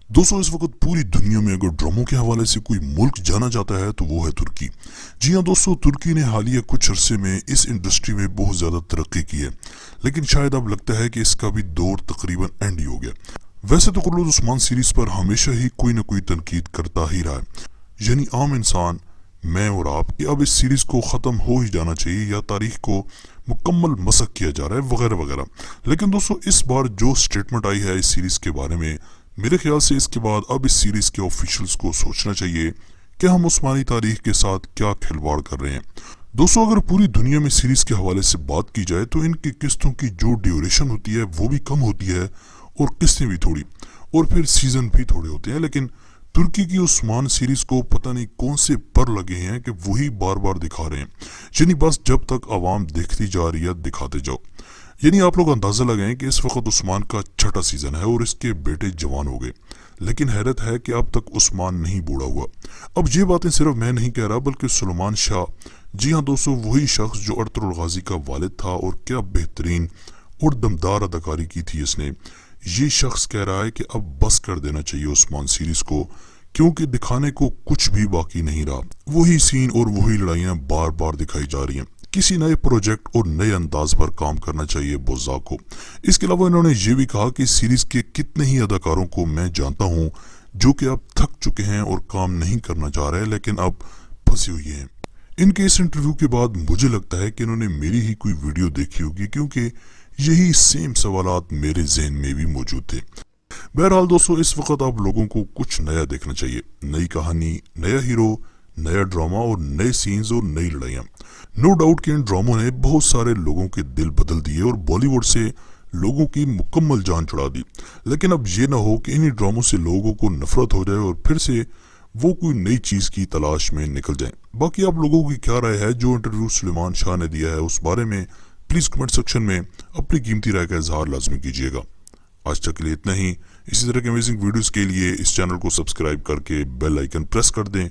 दोस्तों इस वक्त पूरी दुनिया में अगर ड्रामों के हवाले से कोई मुल्क जाना जाता है तो वो है तुर्की। जी हाँ दोस्तों, तुर्की ने हालिया कुछ अरसे में इस इंडस्ट्री में बहुत ज़्यादा तरक्की की है, लेकिन शायद अब लगता है कि इसका भी दौर तकरीबन एंड ही हो गया। वैसे तो कुर्रतुल उस्मान सीरीज पर हमेशा ही कोई ना कोई तनकीद करता ही रहा है, यानी आम इंसान, मैं और आप, कि अब इस सीरीज को ख़त्म हो ही जाना चाहिए या तारीख को मुकम्मल मसक किया जा रहा है वगैरह वगैरह। लेकिन दोस्तों इस बार जो स्टेटमेंट आई है इस सीरीज के बारे में, मेरे ख्याल से इसके बाद अब इस सीरीज के ऑफिशियल्स को सोचना चाहिए कि हम उस्मानी तारीख के साथ क्या खिलवाड़ कर रहे हैं। दोस्तों अगर पूरी दुनिया में सीरीज के हवाले से बात की जाए तो इनकी किस्तों की जो ड्यूरेशन होती है वो भी कम होती है और किस्तें भी थोड़ी, और फिर सीजन भी थोड़े होते हैं। लेकिन तुर्की की उस्मान सीरीज को पता नहीं कौन से पर लगे हैं कि वही बार बार दिखा रहे हैं, यानी बस जब तक आवाम देखती जा रही है दिखाते जाओ। यानी आप लोग अंदाजा लगाएं कि इस वक्त उस्मान का छठा सीजन है और इसके बेटे जवान हो गए, लेकिन हैरत है कि अब तक उस्मान नहीं बूढ़ा हुआ। अब ये बातें सिर्फ मैं नहीं कह रहा बल्कि सुलेमान शाह, जी हाँ दोस्तों, वही शख्स जो अर्तुगरुल गाजी का वालिद था और क्या बेहतरीन और दमदार अदाकारी की थी इसने, ये शख्स कह रहा है कि अब बस कर देना चाहिए उस्मान सीरीज को, क्योंकि दिखाने को कुछ भी बाकी नहीं रहा। वही सीन और वही लड़ाइयां बार बार दिखाई जा रही हैं। किसी नए प्रोजेक्ट और नए अंदाज पर काम करना चाहिए बोज़ा को। इसके अलावा इन्होंने ये भी कहा कि सीरीज के कितने ही अदाकारों को मैं जानता हूँ जो कि अब थक चुके हैं और काम नहीं करना चाह रहे, लेकिन अब फंसी हुई हैं। इनके इस इंटरव्यू के बाद मुझे लगता है कि इन्होंने मेरी ही कोई वीडियो देखी होगी, क्योंकि यही सेम सवालात मेरे जहन में भी मौजूद थे। बहरहाल दोस्तों इस वक्त आप लोगों को कुछ नया देखना चाहिए, नई कहानी, नया हीरो, नया ड्रामा और नए सीन्स और नई लड़ाइयाँ। नो डाउट कि इन ड्रामों ने बहुत सारे लोगों के दिल बदल दिए और बॉलीवुड से लोगों की मुकम्मल जान छुड़ा दी, लेकिन अब ये ना हो कि इन्हीं ड्रामों से लोगों को नफरत हो जाए और फिर से वो कोई नई चीज़ की तलाश में निकल जाए। बाकी आप लोगों की क्या राय है जो इंटरव्यू सुलेमान शाह ने दिया है उस बारे में, प्लीज़ कमेंट सेक्शन में अपनी कीमती राय का इजहार लाजमी कीजिएगा। आज तक के लिए इतना ही। इसी तरह के अमेजिंग वीडियोस के लिए इस चैनल को सब्सक्राइब करके बेल आइकन प्रेस कर दें